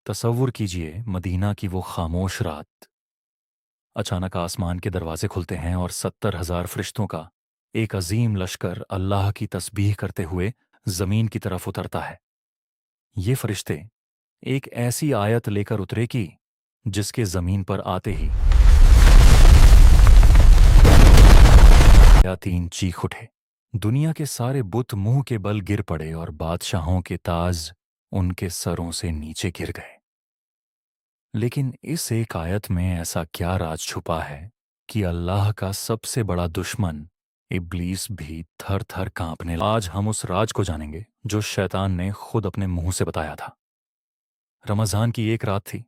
तसव्वुर कीजिए मदीना की वो खामोश रात। अचानक आसमान के दरवाजे खुलते हैं और 70,000 फरिश्तों का एक अजीम लश्कर अल्लाह की तस्बीह करते हुए जमीन की तरफ उतरता है। ये फरिश्ते एक ऐसी आयत लेकर उतरे कि जिसके जमीन पर आते ही तीन चीख उठे। दुनिया के सारे बुत मुंह के बल गिर पड़े और बादशाहों के ताज उनके सरों से नीचे गिर गए। लेकिन इस एक आयत में ऐसा क्या राज छुपा है कि अल्लाह का सबसे बड़ा दुश्मन इब्लीस भी थर थर कांपने लगा। आज हम उस राज को जानेंगे जो शैतान ने खुद अपने मुंह से बताया था। रमजान की एक रात थी।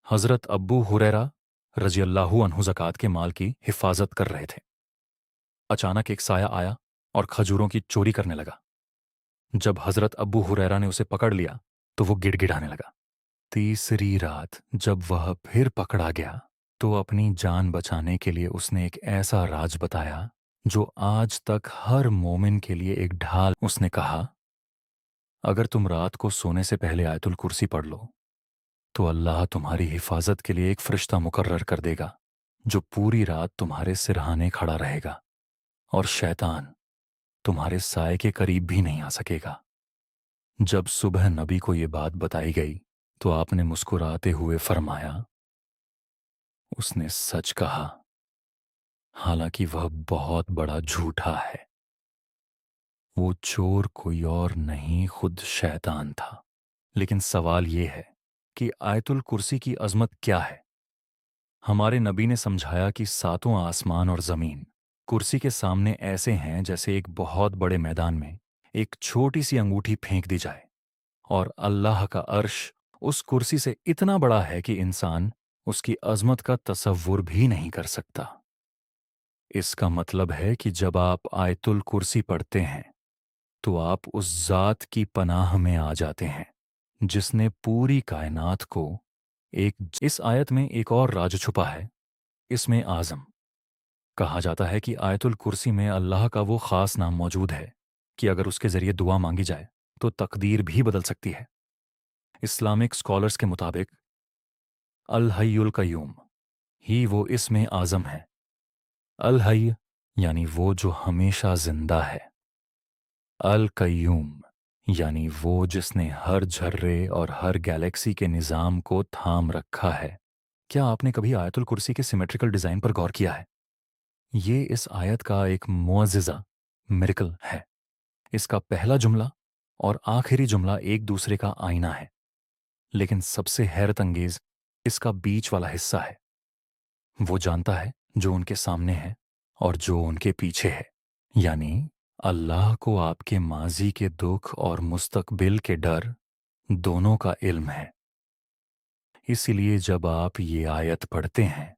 हजरत अब्बू हुरैरा रजी अल्लाहु अन्हु ज़कात के माल की हिफाजत कर रहे थे। अचानक एक साया आया और खजूरों की चोरी करने लगा। जब हजरत अब्बू हुरैरा ने उसे पकड़ लिया तो वो गिड़गिड़ाने लगा। तीसरी रात जब वह फिर पकड़ा गया तो अपनी जान बचाने के लिए उसने एक ऐसा राज बताया जो आज तक हर मोमिन के लिए एक ढाल। उसने कहा, अगर तुम रात को सोने से पहले आयतुल कुर्सी पढ़ लो तो अल्लाह तुम्हारी हिफाजत के लिए एक फरिश्ता मुकर्रर कर देगा जो पूरी रात तुम्हारे सिरहाने खड़ा रहेगा और शैतान तुम्हारे साए के करीब भी नहीं आ सकेगा। जब सुबह नबी को ये बात बताई गई तो आपने मुस्कुराते हुए फरमाया, उसने सच कहा, हालांकि वह बहुत बड़ा झूठा है। वो चोर कोई और नहीं, खुद शैतान था। लेकिन सवाल ये है कि आयतुल कुर्सी की अजमत क्या है। हमारे नबी ने समझाया कि सातों आसमान और जमीन कुर्सी के सामने ऐसे हैं जैसे एक बहुत बड़े मैदान में एक छोटी सी अंगूठी फेंक दी जाए, और अल्लाह का अर्श उस कुर्सी से इतना बड़ा है कि इंसान उसकी अजमत का तसव्वुर भी नहीं कर सकता। इसका मतलब है कि जब आप आयतुल कुर्सी पढ़ते हैं तो आप उस जात की पनाह में आ जाते हैं जिसने पूरी कायनात को एक। इस आयत में एक और राज छुपा है, इसमें आज़म। कहा जाता है कि आयतुल कुर्सी में अल्लाह का वो खास नाम मौजूद है कि अगर उसके जरिए दुआ मांगी जाए तो तकदीर भी बदल सकती है। इस्लामिक स्कॉलर्स के मुताबिक अल हय्युल कय्यूम ही वो इसमें आज़म है। अल हय्य यानी वो जो हमेशा जिंदा है, अल कय्यूम यानी वो जिसने हर झर्रे और हर गैलेक्सी के निज़ाम को थाम रखा है। क्या आपने कभी आयतुल कुर्सी के सिमेट्रिकल डिज़ाइन पर गौर किया है? ये इस आयत का एक मुअज्जिज़ा मिरेकल है। इसका पहला जुमला और आखिरी जुमला एक दूसरे का आईना है, लेकिन सबसे हैरत अंगेज इसका बीच वाला हिस्सा है। वो जानता है जो उनके सामने है और जो उनके पीछे है, यानी अल्लाह को आपके माजी के दुख और मुस्तकबिल के डर दोनों का इल्म है। इसीलिए जब आप ये आयत पढ़ते हैं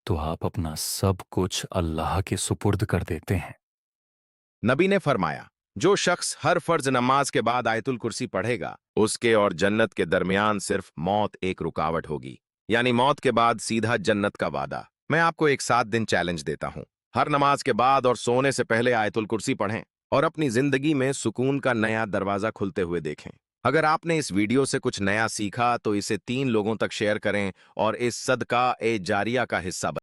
तो आप अपना सब कुछ अल्लाह के सुपुर्द कर देते हैं। नबी ने फरमाया, जो शख्स हर फर्ज नमाज के बाद आयतुल कुर्सी पढ़ेगा उसके और जन्नत के दरमियान सिर्फ मौत एक रुकावट होगी, यानी मौत के बाद सीधा जन्नत का वादा। मैं आपको एक 7 दिन चैलेंज देता हूं। हर नमाज के बाद और सोने से पहले आयतुल कुर्सी पढ़ें और अपनी जिंदगी में सुकून का नया दरवाजा खुलते हुए देखें। अगर आपने इस वीडियो से कुछ नया सीखा तो इसे 3 लोगों तक शेयर करें और इस सदका ए जारिया का हिस्सा बनें।